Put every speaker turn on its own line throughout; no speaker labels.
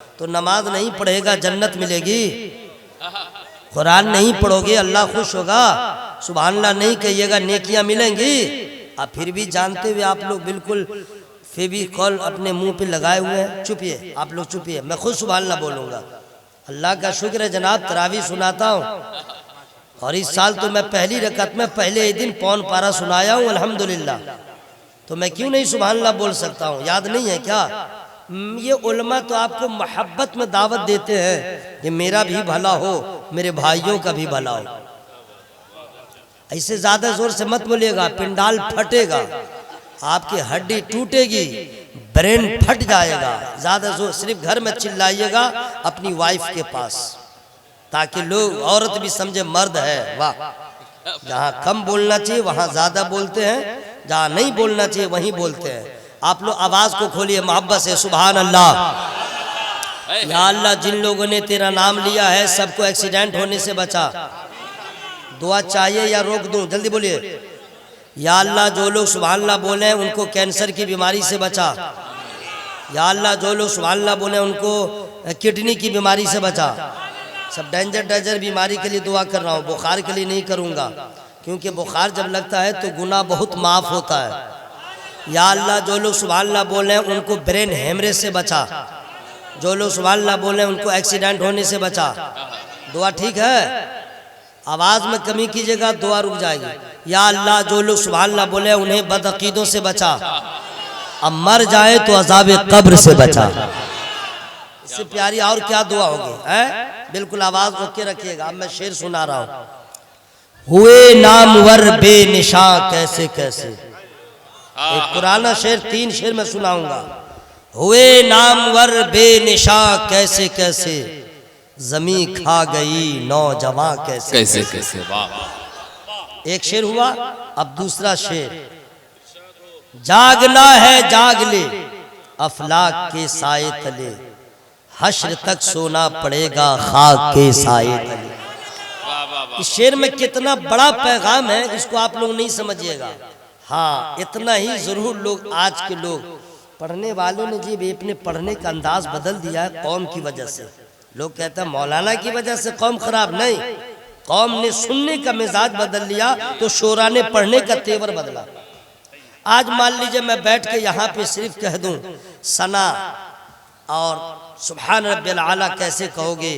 तो नमाज नहीं पढ़ेगा जन्नत मिलेगी, कुरान नहीं पढ़ोगे अल्लाह खुश होगा, सुभान अल्लाह नहीं कहिएगा नेकियां मिलेंगी। आप फिर भी जानते हुए आप लोग बिल्कुल फेविकॉल अपने मुंह पे लगाए हुए हैं। चुपिए आप लोग, चुपिए, मैं खुद सुभान अल्लाह बोलूँगा। अल्लाह का शुक्र है जनाब, तरावी सुनाता हूँ और इस साल तो मैं पहली रकत में पहले ही दिन पौन पारा सुनाया हूँ अल्हम्दुलिल्लाह। तो मैं क्यों नहीं सुभान अल्लाह बोल सकता हूँ? याद नहीं है क्या? ये उलमा तो आपको मोहब्बत में दावत देते हैं कि मेरा भी भला हो, मेरे भाइयों का भी भला हो। ऐसे ज्यादा जोर से मत बोलिएगा, पिंडाल फटेगा, आपकी हड्डी टूटेगी, ब्रेन फट जाएगा। ज्यादा जोर सिर्फ घर में चिल्लाइएगा अपनी वाइफ के पास, ताकि लोग, औरत भी समझे मर्द है। वाह, जहाँ कम बोलना चाहिए वहाँ ज्यादा बोलते हैं, जहाँ नहीं बोलना चाहिए वहीं बोलते हैं। आप लोग आवाज को खोलिए मोहब्बत से, सुभान अल्लाह। या अल्लाह, जिन लोगों ने तेरा नाम लिया है सबको एक्सीडेंट होने से बचा। दुआ चाहिए या रोक दूं? जल्दी बोलिए। या अल्लाह, जो लोग सुभान अल्लाह बोले उनको कैंसर की बीमारी से बचा। या अल्लाह, जो लोग सुभान अल्लाह बोले उनको किडनी की बीमारी से बचा। सब डेंजर बीमारी के लिए दुआ कर रहा हूँ, बुखार के लिए नहीं करूँगा, क्योंकि बुखार जब लगता है तो गुनाह बहुत माफ होता है। या अल्लाह, जो लोग सुभान अल्लाह बोले उनको ब्रेन हेमरेज से बचा। जो लोग सुभान अल्लाह बोले उनको एक्सीडेंट होने से बचा। दुआ ठीक है? आवाज में कमी कीजिएगा, दुआ रुक जाएगी। या अल्लाह, जो लोग सुभान अल्लाह बोले उन्हें बदअकीदों से बचा, अब मर जाए तो अज़ाब कब्र से बचा। इससे प्यारी और क्या दुआ होगी? है बिल्कुल आवाज रोके रखिएगा। अब मैं शेर सुना रहा हूँ। हुए नामवर बेनिशां कैसे कैसे, एक पुराना शेर, 3 शेर में सुनाऊंगा। हुए नामवर बेनिशां कैसे कैसे, जमी खा गई नौजवां कैसे कैसे कैसे। वाह, एक शेर हुआ। अब दूसरा शेर। जागना है जाग ले अफलाक के साए तले, हश्र तक सोना पड़ेगा खाक के साए तले। इस शेर में कितना बड़ा पैगाम है, इसको आप लोग नहीं समझिएगा। हाँ, इतना ही जरूर लोग, आज के लोग पढ़ने वालों ने जी अपने पढ़ने का अंदाज बदल दिया है कौम की वजह से। लोग कहते हैं मौलाना की वजह से कौम खराब, नहीं, कौम ने सुनने का मिजाज बदल लिया तो शोरा ने पढ़ने का तेवर बदला। आज मान लीजिए मैं बैठ के यहाँ पे सिर्फ कह दूं सना और सुभान रब्बिल आला कैसे कहोगे,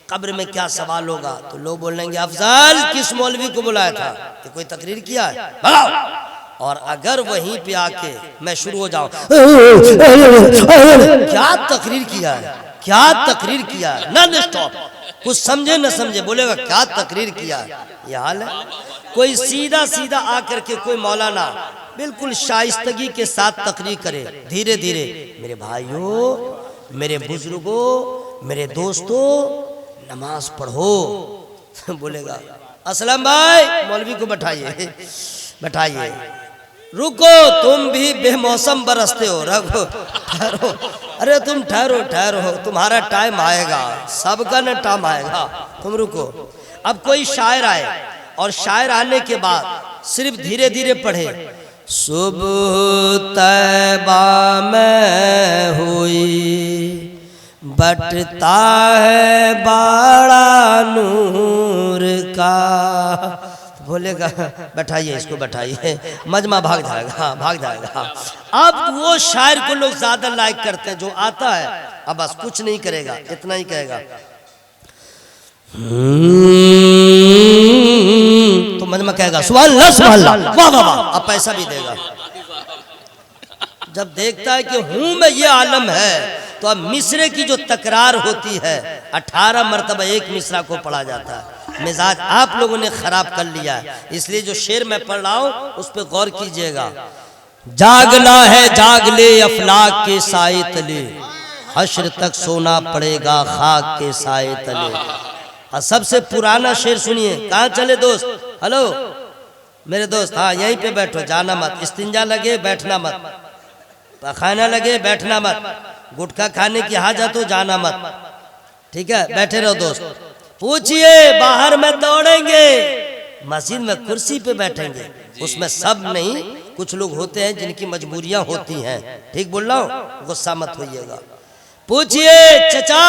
कब्र में क्या सवाल होगा, तो लोग बोलेंगे अफजल किस मौलवी को बुलाया था, कि कोई तकरीर किया है, भगाओ। और अगर वहीं पे आके मैं शुरू हो जाऊं, क्या तकरीर किया है, क्या तकरीर किया है, नॉन स्टॉप, कुछ समझे न समझे बोलेगा क्या तकरीर किया है, ये हाल है। कोई सीधा सीधा आकर के कोई मौलाना बिल्कुल शाइस्तगी के साथ तकरीर करे, धीरे धीरे, मेरे भाइयों, मेरे बुजुर्गों, मेरे दोस्तों, नमाज पढ़ो। बोलेगा असलम भाई, मौलवी को बैठाइए, बैठाइए, रुको, तुम भी बेमौसम बरसते हो, रखो, ठहरो, अरे तुम ठहरो ठहरो, तुम्हारा टाइम आएगा, सबका न टाइम आएगा, तुम रुको। अब कोई शायर आए और शायर आने के बाद सिर्फ धीरे धीरे पढ़े। सुबह तैबा में हुई बटता है बड़ा नूर का, बोलेगा बैठाइए इसको, बैठाइए, मजमा भाग जाएगा, भाग जाएगा। अब वो शायर को लोग ज्यादा लाइक करते हैं, जो आता है अब बस कुछ नहीं करेगा, इतना ही कहेगा, तो मजमा कहेगा सुभान अल्लाह सुभान अल्लाह, वाह वाह वाह, अब पैसा भी देगा। जब देखता है कि हूं मैं ये आलम है, तो अब मिसरे की जो तकरार होती है 18 मरतबा एक मिसरा को पढ़ा जाता है। मिजाज आप लोगों ने खराब कर लिया है, इसलिए जो शेर मैं पढ़ रहा हूं उस पर गौर कीजिएगा। जागना है जाग ले अफलाक के साए तले, हश्र तक सोना पड़ेगा खाक के साए तले। और सबसे पुराना शेर सुनिए। कहाँ चले दोस्त? हेलो मेरे दोस्त, हाँ यहीं पे बैठो, जाना मत, इस्तिंजा लगे बैठना मत, पखाना लगे बैठना मत, गुटखा खाने की हाजत हो जाना मत, ठीक है, बैठे रहो दोस्त। पूछिए बाहर में दौड़ेंगे, मस्जिद में कुर्सी पे बैठेंगे, उसमें सब नहीं, कुछ लोग होते हैं जिनकी मजबूरियां होती हैं, ठीक बोल रहा हूँ, गुस्सा मत होइएगा। पूछिए चचा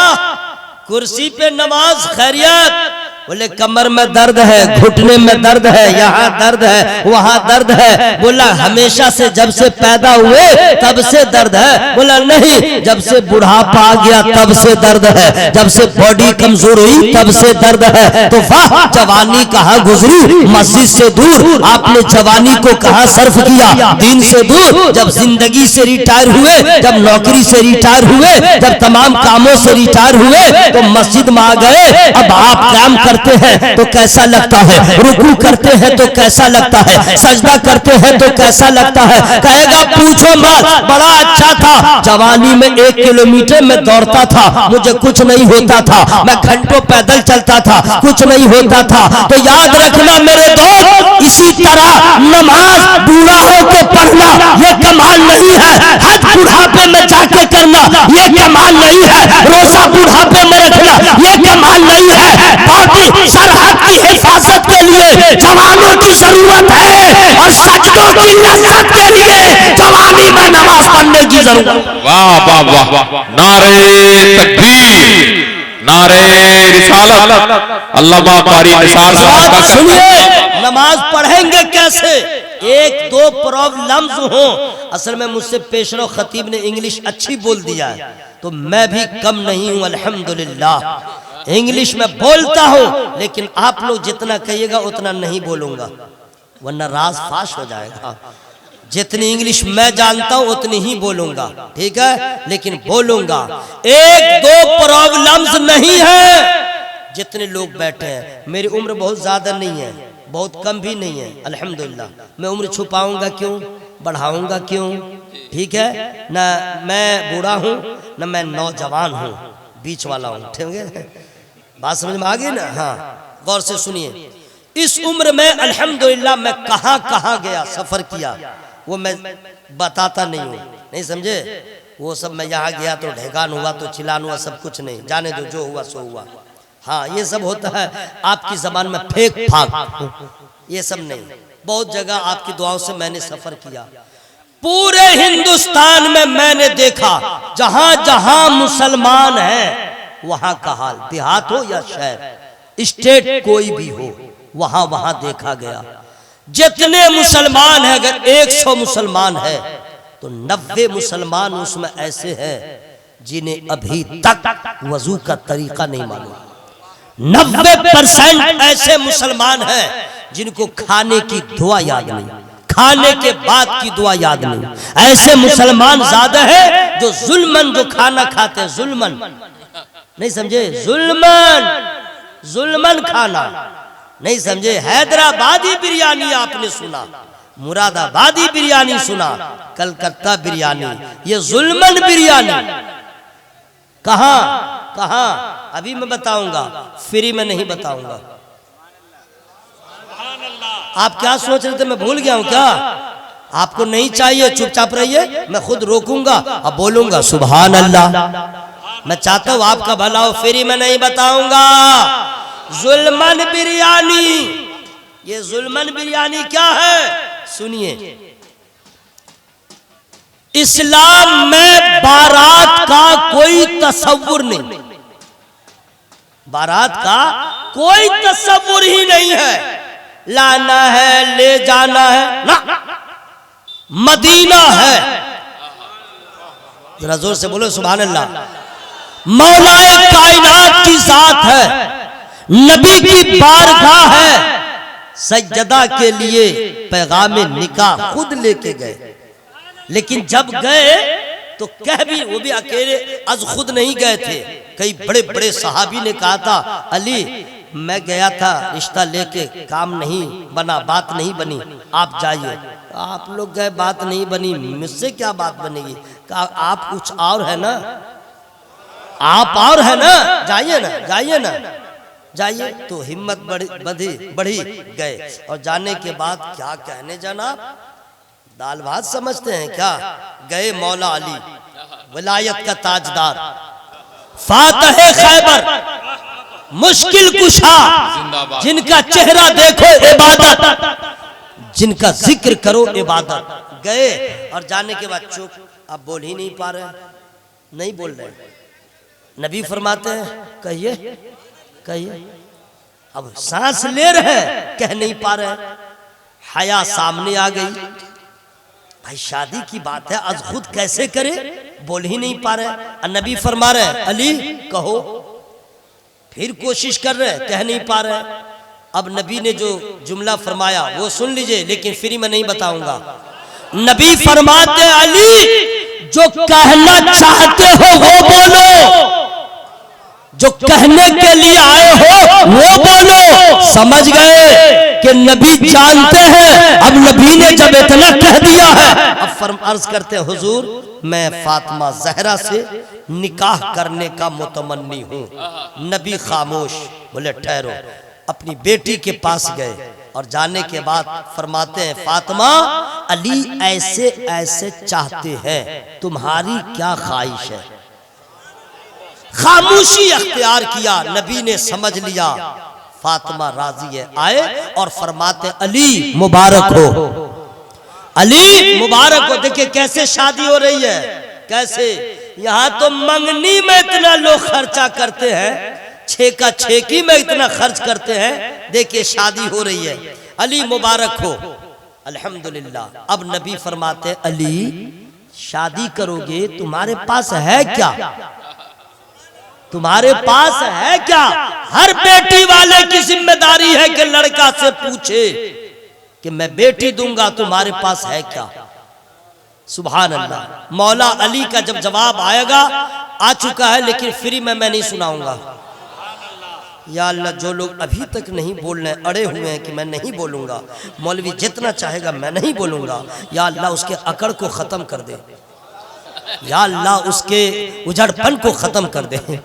कुर्सी पे नमाज खैरियत? बोले कमर में दर्द है, घुटने में दर्द है, यहाँ दर्द है, वहाँ दर्द है। बोला हमेशा से जब से पैदा हुए तब से दर्द है? बोला नहीं, जब से बुढ़ापा आ गया तब से दर्द है, जब से बॉडी कमजोर हुई तब से दर्द है। तो वाह जवानी कहाँ गुजरी, मस्जिद से दूर। आपने जवानी को कहाँ सर्फ किया, दीन से दूर। जब जिंदगी से रिटायर हुए, जब नौकरी से रिटायर हुए, जब तमाम कामों से रिटायर हुए तो मस्जिद में आ गए। अब आप काम करते हैं तो कैसा लगता है, रुकू करते हैं तो कैसा लगता है, सजदा करते हैं तो कैसा लगता है? कहेगा पूछो मत, बड़ा अच्छा था जवानी में 1 किलोमीटर में दौड़ता था, मुझे कुछ नहीं होता था, मैं घंटों पैदल चलता था, कुछ नहीं होता था। तो याद रखना मेरे दोस्त, इसी तरह नमाज बूढ़ा होकर पढ़ना ये कमाल नहीं है, हज बुढ़ापे में जाके करना ये कमाल नहीं है, रोजा बुढ़ापे में रखना ये कमाल नहीं है। बाकी सरहद की हिफाजत के लिए जवानों की जरूरत है और सजदों की लज्जत के लिए जवानी में नमाज पढ़ने की जरूरत।
वाह वाह वाह, नारे तकबीर, नारे रिसालत, अल्लामा कारी निसार साहब का।
सुनिए नमाज पढ़ेंगे कैसे? 1-2 प्रॉब्लम्स हो। असल में मुझसे पेशरो खतीब ने इंग्लिश अच्छी बोल दिया है तो मैं भी कम नहीं हूं, अल्हम्दुलिल्लाह। इंग्लिश में बोलता हूं लेकिन आप लोग जितना कहिएगा उतना नहीं बोलूंगा वरना राज फाश हो जाएगा। जितनी इंग्लिश मैं जानता हूं उतनी ही बोलूंगा, ठीक है, लेकिन बोलूंगा। 1-2 प्रॉब्लम्स नहीं है। जितने लोग बैठे हैं, मेरी उम्र बहुत ज्यादा नहीं है, बहुत कम भी नहीं है, अल्हम्दुलिल्लाह। मैं उम्र छुपाऊंगा क्यों, बढ़ाऊंगा क्यों? ठीक है ना, मैं बूढ़ा हूं ना मैं नौजवान हूं, बीच वाला हूं, ठीक है? बात समझ में आ गई ना? हाँ, गौर से सुनिए। इस उम्र में अल्हम्दुलिल्लाह मैं कहां कहां गया, सफर किया, वो मैं बताता नहीं हूं, नहीं समझे? वो सब मैं यहाँ गया तो ढेकान हुआ तो चिलान हुआ, सब कुछ नहीं, जाने दो, जो हुआ सो हुआ। हाँ ये सब होता है आपकी जबान में फेंक फाक, ये सब नहीं। बहुत जगह आपकी दुआओं से मैंने सफर किया। पूरे हिंदुस्तान में मैंने देखा जहां जहां मुसलमान हैं वहां का हाल, देहात हो या शहर, स्टेट कोई भी हो, वहां वहां देखा गया। जितने मुसलमान हैं, अगर 100 मुसलमान है तो 90 मुसलमान उसमें ऐसे हैं जिन्हें अभी तक वजू का तरीका नहीं मालूम। 90% ऐसे मुसलमान हैं जिनको खाने की दुआ याद नहीं, खाने के बाद की दुआ याद नहीं। ऐसे मुसलमान ज्यादा है जो जुल्मन, जो खाना खाते हैं जुल्मन, नहीं समझे? जुल्मन, जुल्मन खाना, नहीं समझे? हैदराबादी बिरयानी आपने सुना, मुरादाबादी बिरयानी सुना, कलकत्ता बिरयानी, ये जुल्मन बिरयानी। कहां कहां? अभी मैं बताऊंगा, फ्री में नहीं बताऊंगा। आप क्या सोच रहे थे मैं भूल गया हूं क्या? आपको नहीं चाहिए, चुपचाप रहिए, मैं खुद रोकूंगा अब बोलूंगा सुभान अल्लाह। मैं चाहता हूं आपका भला हो, फ्री में नहीं बताऊंगा। जुल्मन बिरयानी, ये जुल्मन बिरयानी क्या है सुनिए। इस्लाम में बारात का कोई तसव्वुर नहीं, बारात का कोई तसव्वुर ही नहीं है। लाना है, ले जाना है ना, मदीना है। जरा जोर से बोलो सुभान अल्लाह। मौलाए कायनात की जात है, नबी की बारगाह है। सज्जदा के लिए पैगाम निकाह खुद लेके गए, लेकिन जब गए तो कह भी, वो भी अकेले आज खुद नहीं गए थे, कई बड़े बड़े सहाबी ने कहा था अली मैं गया था रिश्ता लेके, काम नहीं बना, बात नहीं बनी, आप जाइए। आप लोग गए, बात नहीं बनी, मुझसे क्या बात बनेगी? कहा आप कुछ और है ना, आप और है ना, जाइए ना, जाइए ना, जाइए। तो हिम्मत बढ़ी गए, और जाने के बाद क्या कहने जनाब, दाल भात समझते हैं क्या? गए मौला अली, विलायत का ताजदार, फातह खैबर, मुश्किल कुशा, जिनका चेहरा देखो इबादत, जिनका जिक्र करो इबादत। गए और जाने के बाद चुप, आप बोल ही नहीं पा रहे, नहीं बोल रहे, नबी फरमाते हैं कहिए कहिए। अब सांस ले रहे हैं, कह नहीं पा रहे, हया सामने आ गई। भाई शादी की बात है, आज खुद कैसे करे, बोल ही नहीं पा रहे। नबी फरमा रहे अली कहो, फिर कोशिश कर रहे, कह नहीं पा रहे। अब नबी ने जो जुमला फरमाया वो सुन लीजिए, लेकिन फ्री में नहीं बताऊंगा। नबी फरमाते अली जो कहना चाहते हो वो बोलो, जो कहने के लिए आए हो वो बोलो। समझ गए कि नबी जानते हैं। अब नबी ने जब इतना कह दिया है, अब फर्म अर्ज करते हैं हुजूर मैं फातिमा जहरा से निकाह करने का मुतमन्नी हूँ। नबी खामोश, बोले ठहरो। अपनी बेटी के पास गए और जाने के बाद फरमाते हैं फातिमा अली ऐसे ऐसे चाहते हैं, तुम्हारी क्या ख्वाहिश है। खामोशी अख्तियार किया। नबी ने समझ लिया फातिमा राजी है। आए और फरमाते अली मुबारक हो, अली मुबारक हो। देखिए कैसे शादी हो रही है, कैसे यहाँ तो मंगनी में इतना लोग खर्चा करते हैं, छेका छेकी में इतना खर्च करते हैं। देखिए शादी हो रही है, अली मुबारक हो। अल्हम्दुलिल्लाह। अब नबी फरमाते अली शादी करोगे, तुम्हारे पास है क्या, तुम्हारे पास है क्या। हर बेटी वाले की जिम्मेदारी है कि लड़का से पूछे कि मैं बेटी दूंगा, तुम्हारे पास है क्या। सुभान अल्लाह। मौला अली का जब जवाब आएगा, आ चुका है लेकिन फ्री में मैं नहीं सुनाऊंगा। या अल्लाह जो लोग अभी तक नहीं बोल रहे, अड़े हुए हैं कि मैं नहीं बोलूंगा, मौलवी जितना चाहेगा मैं नहीं बोलूंगा, या अल्लाह उसके अकड़ को खत्म कर दे, या अल्लाह उसके उजड़पन को खत्म कर दे,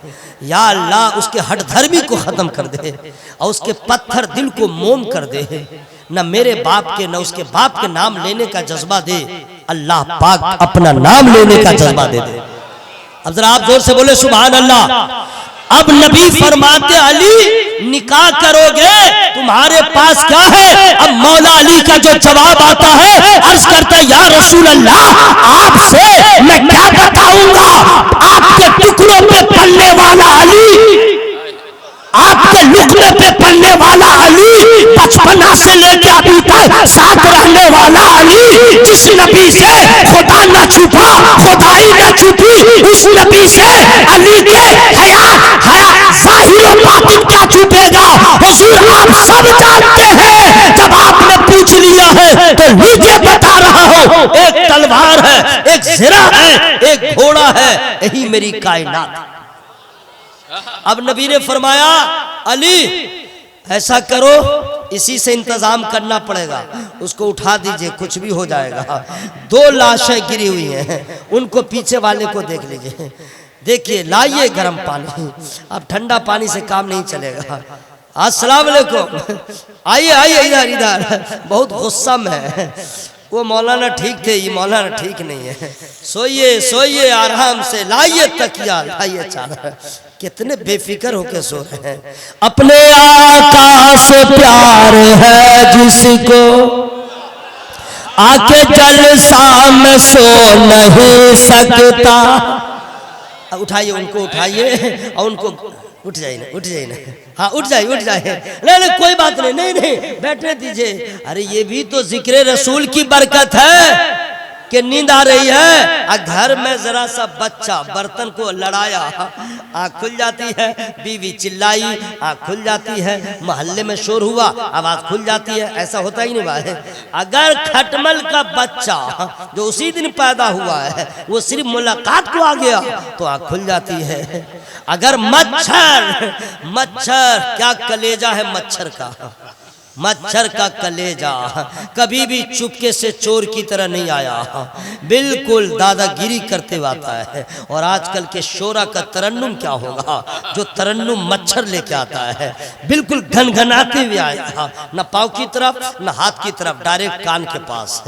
या अल्लाह उसके हठधर्मी को खत्म कर दे और उसके पत्थर दिल को मोम कर दे। न मेरे बाप के न उसके बाप के नाम लेने का जज्बा दे, अल्लाह पाक अपना नाम लेने का जज्बा दे दे। अब जरा आप जोर से बोले सुभान अल्लाह। अब नबी फरमाते अली निकाह करोगे, तुम्हारे पास क्या है। अब मौला अली का जो जवाब आता है, अर्ज करता है या रसूल अल्लाह आपसे मैं क्या बताऊंगा। आपके टुकड़ों पे पलने वाला अली, आपके लुकमे पे पलने वाला अली, बचपना से लेकर अभी तक साथ रहने वाला अली, जिस नबी से खुदा न छुपा खुदाई न छुपी, उस नबी से अली के जाहिर बातिन क्या छुपेगा। हुजूर आप सब जानते हैं, जब आपने पूछ लिया है तो लीजिए बता रहा हूं। एक तलवार है, एक सिरा है, एक घोड़ा है, यही मेरी कायनात। अब नबी ने फरमाया अली ऐसा करो, इसी से इंतजाम करना पड़ेगा, उसको उठा दीजिए, कुछ भी हो जाएगा। 2 लाशें गिरी हुई हैं, उनको पीछे वाले को देख लीजिए। देखिए लाइए गर्म पानी, अब ठंडा पानी से काम नहीं चलेगा। अस्सलाम वालेकुम, आइए आइए इधर इधर। बहुत गुस्सा में है, वो मौलाना ठीक थे, ये मौलाना ठीक नहीं है। सोइए सोइए आराम से, लाइए तकिया, लाइए चादर। कितने बेफिक्र होके सो रहे हैं। अपने आका से प्यार है जिसको, आके जलसा में सो नहीं सकता। उठाइए उनको, उठाइए और उनको, उठ जाइए ना, उठ जाइए ना, हाँ उठ जाइए उठ जाइए। नहीं नहीं कोई बात नहीं, नहीं नहीं बैठने दीजिए। अरे ये भी तो जिक्र रसूल की बरकत है कि नींद आ रही है। घर में जरा सा बच्चा बर्तन को लड़ाया, आँख खुल जाती है, बीवी चिल्लाई, आँख खुल जाती है, मोहल्ले में शोर हुआ, आवाज खुल जाती है। ऐसा होता ही नहीं भाई। अगर खटमल का बच्चा जो उसी दिन पैदा हुआ है वो सिर्फ मुलाकात को आ गया तो आँख खुल जाती है। अगर मच्छर, मच्छर क्या कलेजा है मच्छर का, मच्छर का कलेजा कभी भी चुपके से चोर की तरह नहीं आया, बिल्कुल दादागिरी करते हुए आता है। और आजकल के शोरा का तरन्नुम क्या होगा, जो तरन्नुम मच्छर लेके आता है, बिल्कुल घनघनाते हुए आया, न पाँव की तरफ न हाथ की तरफ, डायरेक्ट कान के पास।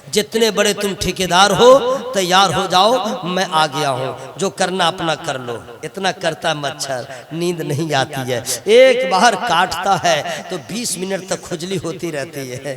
जितने बड़े तुम ठेकेदार हो तैयार हो जाओ, मैं आ गया हूँ, जो करना अपना कर लो। इतना करता मच्छर, नींद नहीं आती है। एक बार काटता है तो 20 मिनट तक खुजली होती रहती है,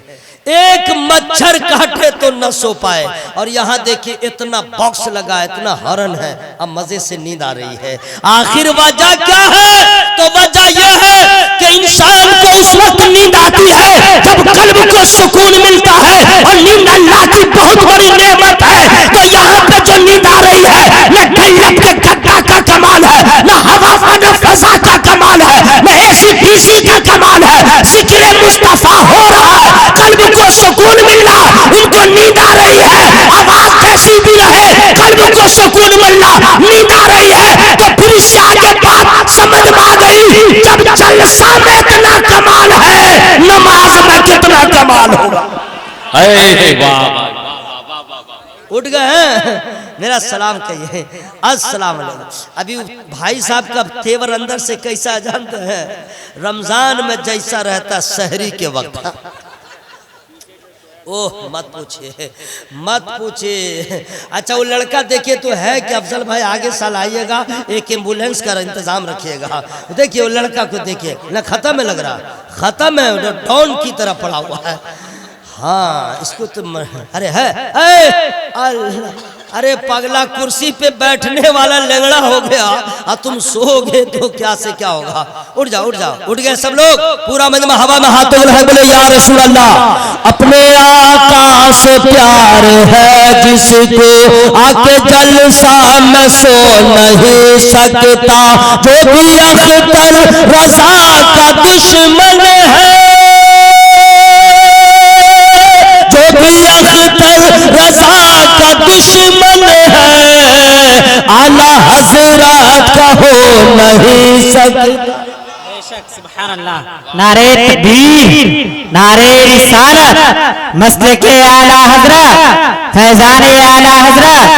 एक मच्छर काटे तो न सो पाए। और यहाँ देखिए इतना बॉक्स लगा, इतना हॉर्न है, अब मजे से नींद आ रही है। आखिर वजह क्या है? तो वजह यह है कि इंसान को उस वक्त नींद आती है जब कल्ब को सुकून मिलता है, और नींद अल्लाह की बहुत बड़ी नेमत है। तो यहाँ पे जो नींद आ रही है न ढल्लत के गड्ढा का कमाल है, न हवा न फजा का कमाल है, न एसी डीसी का कमाल है। जिक्र मुस्तफा हो रहा है, कल्ब को सुकून मिल रहा, उनको नींद आ रही है। आवाज कैसी भी रहे, कल्ब को सुकून मिल रहा, नींद आ रही है। तो फिर इससे आगे बात समझ में आ गई, जब जलसा में इतना कमाल है, नमाज में कितना कमाल होगा। उठ गए हैं, मेरा सलाम कहिए, अस्सलाम वालेकुम। अभी भाई साहब का तेवर अंदर से कैसा जानते हैं? रमजान में जैसा रहता सहरी के वक्त। ओह मत पूछिए, मत पूछिए। अच्छा वो लड़का देखिए तो है कि अफजल भाई आगे साल आइएगा, एक एम्बुलेंस का इंतजाम रखिएगा। देखिए वो लड़का को देखिए ना, खत्म है, लग रहा खत्म है, डॉन की तरह पड़ा हुआ है। हाँ इसको तो अरे है, अरे पगला कुर्सी पे बैठने वाला लंगड़ा हो गया, और तुम सोओगे तो क्या से क्या होगा। उठ जाओ उठ जाओ, उठ गए सब लोग, पूरा मजमा हवा में हाथों में बोले या रसूल अल्लाह। अपने आका से प्यार है जिसको आके जलसा में सो नहीं सकता, जो भी अख्तर रजा का दुश्मन है, जो भी अख्तर रजा का दुश्मन है, आला हजरत का हो नहीं सकता।
सुभान अल्लाह। नारे तकबीर, नारे रिसालत, मसलके आला हजरत, फैजाने आला हजरत,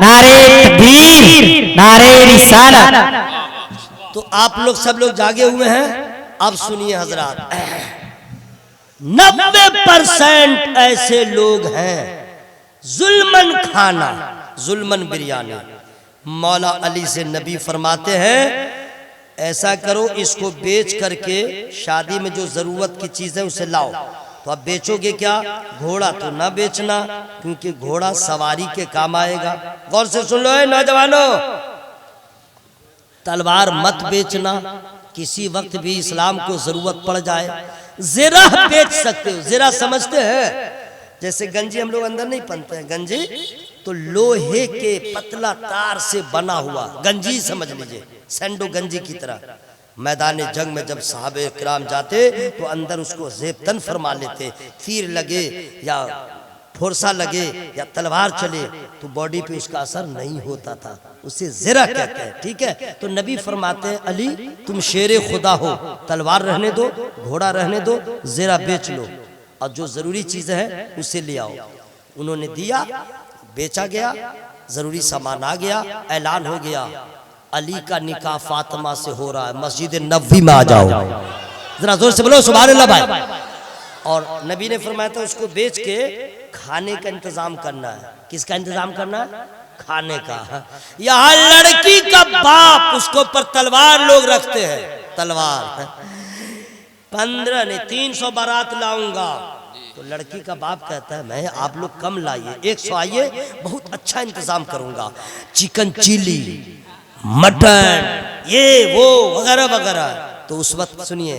नारे तकबीर, नारे रिसालत।
तो आप लोग सब लोग जागे हुए हैं, अब सुनिए हजरत, 90% ऐसे लोग हैं जुल्मन खाना, जुल्मन बिरयानी। मौला अली से नबी फरमाते हैं ऐसा करो, इसको बेच करके शादी में जो जरूरत की चीज है उसे लाओ। तो अब बेचोगे क्या? घोड़ा तो ना बेचना, क्योंकि घोड़ा सवारी के काम आएगा। गौर से सुन लो नौजवानों, तलवार मत बेचना, किसी वक्त भी इस्लाम को जरूरत पड़ जाए। ज़रा बेच सकते हो, ज़रा समझते हैं? जैसे गंजी हम लोग अंदर नहीं पहनते हैं, गंजी तो लोहे के पतला तार से बना हुआ गंजी समझ लीजिए, सैंडो गंजी की तरह। मैदान जंग में जब साहबे किराम जाते तो अंदर उसको जेबतन फरमा लेते, तीर लगे या फुरसा लगे या तलवार चले तो बॉडी पे उसका असर नहीं होता था, उसे ज़रा कहते हैं। ठीक है, तो नबी फरमाते हैं अली तुम शेरे खुदा हो, तलवार रहने दो, घोड़ा रहने दो, ज़रा बेच लो और जो ज़रूरी चीज़ है उसे ले आओ। उन्होंने दिया, बेचा गया, ज़रूरी सामान आ गया, ऐलान हो गया अली का निकाह फातिमा से हो रहा है, मस्जिद नबवी में आ जाओ। जरा जोर से बोलो सुभान अल्लाह भाई। और नबी ने फरमाया था उसको बेच के खाने का इंतजाम करना है। किसका इंतजाम करना है? खाने का। यहाँ लड़की का बाप उसको पर तलवार लोग रखते हैं, तलवार 15 नहीं 300 बारात लाऊंगा। तो लड़की का बाप कहता है मैं आप लोग कम लाइए, 100 आइए, बहुत अच्छा इंतजाम करूंगा, चिकन चिली, मटन, ये वो वगैरह वगैरह। तो उस वक्त सुनिए,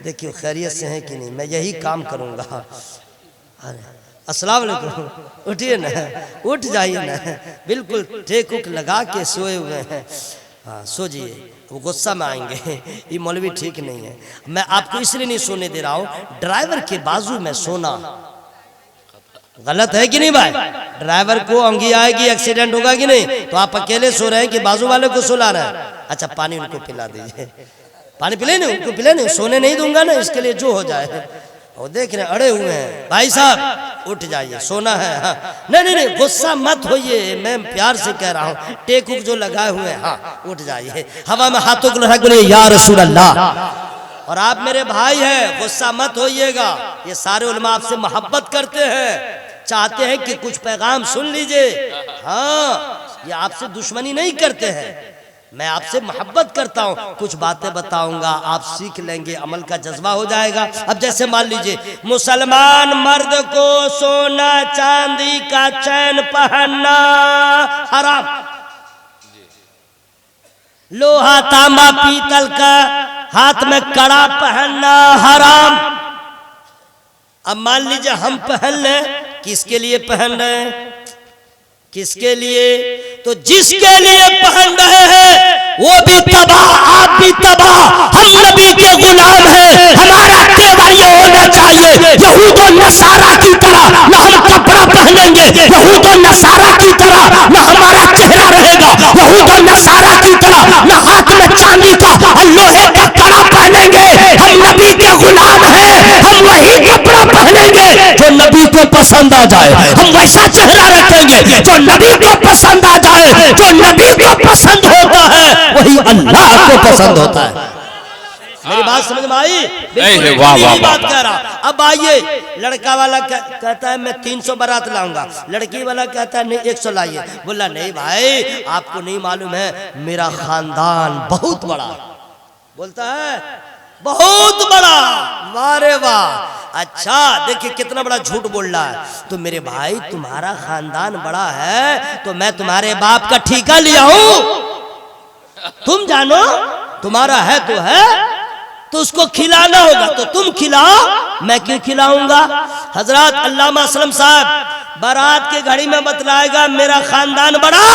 देखिए खैरियत से है कि नहीं, मैं यही काम करूंगा। अस्सलाम वालेकुम, उठिए ना, उठ जाइए ना, बिल्कुल टेक उक लगा के सोए हुए हैं। हाँ सो जाइए, वो गुस्सा में आएंगे, ये मौलवी ठीक नहीं है। मैं आपको इसलिए नहीं सोने दे रहा हूँ, ड्राइवर के बाजू में सोना गलत है कि नहीं भाई? ड्राइवर को अंगी आएगी, एक्सीडेंट होगा कि नहीं? तो आप अकेले सो रहे हैं कि बाजू वाले को सुला रहे हैं? अच्छा पानी उनको पिला दीजिए, पानी पिले नहीं, उनको पिले नहीं, सोने नहीं दूंगा ना, इसके लिए जो हो जाए। और देख रहे अड़े हुए हैं, भाई साहब उठ जाइए, सोना है। हाँ नहीं नहीं नहीं, गुस्सा मत होइए, मैं प्यार से कह रहा हूँ, टेक उक जो लगाए हुए हैं, हाँ उठ जाइए, हवा में हाथों को लगा बोले या रसूल अल्लाह। और आप मेरे भाई हैं, गुस्सा मत होइएगा, ये सारे उलमा आपसे मोहब्बत करते हैं, चाहते हैं कि कुछ पैगाम सुन लीजिए। हाँ ये आपसे दुश्मनी नहीं करते हैं, मैं आपसे मोहब्बत करता हूँ, कुछ बातें बताऊंगा, आप सीख लेंगे, अमल का जज्बा हो जाएगा। अब जैसे मान लीजिए मुसलमान मर्द को सोना चांदी का चैन पहनना हराम, लोहा तांबा पीतल का हाथ में कड़ा पहनना हराम। अब मान लीजिए हम पहन लें, किसके लिए पहन रहे हैं? किसके लिए? तो जिसके लिए पहन रहे हैं वो भी तबाह, आप भी तबाह। हम नबी के गुलाम हैं, हमारा तेवर ये होना चाहिए यहूद और नसारा की तरह न हम कपड़ा पहनेंगे, यहूद और नसारा की तरह न हमारा चेहरा रहेगा, यहूद और नसारा की तरह न हाथ में चांदी का और लोहे का कड़ा पहनेंगे। हम नबी के गुलाम हैं, हम वही कपड़ा पहनेंगे जो नबी को पसंद आ जाए, हम वैसा चेहरा रखेंगे जो नबी को पसंद आ जाए, जो नबी को पसंद होता है वही अल्लाह को पसंद होता है। मेरी बात समझ में आई? बिल्कुल बात कह रहा। अब आइए, लड़का वाला कहता है मैं 300 बारात लाऊंगा, लड़की वाला कहता है नहीं 100 लाइए। बोला नहीं भाई, आपको नहीं मालूम है मेरा खानदान बहुत बड़ा। बोलता है बहुत बड़ा, वाह रे वाह, अच्छा देखिए कितना बड़ा झूठ बोल रहा है। तो मेरे भाई तुम्हारा खानदान बड़ा है तो मैं तुम्हारे बाप का ठेका लिया हूं, तुम जानो तुम्हारा है तो उसको खिलाना होगा, तो तुम खिलाओ, मैं क्यों खिलाऊंगा? हजरत अल्लामा असलम साहब बारात के घड़ी में बतलाएगा मेरा खानदान बड़ा,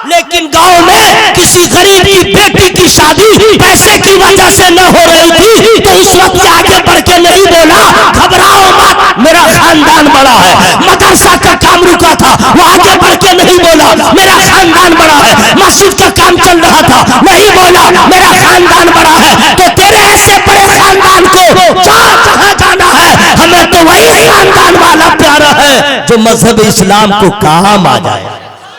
लेकिन गांव में किसी गरीब की बेटी की शादी पैसे की वजह से न हो रही थी, तो उस वक्त आगे बढ़ के नहीं बोला घबराओ मत मेरा खानदान बड़ा है। मदरसा का काम रुका था, वो आगे बढ़ के नहीं बोला मेरा खानदान बड़ा है। मस्जिद का काम चल रहा था, नहीं बोला मेरा खानदान बड़ा है। तो तेरे ऐसे बड़े खानदान को जहां जाना है, हमें तो वही खानदान वाला प्यारा है जो मजहब इस्लाम को काम आ जाए।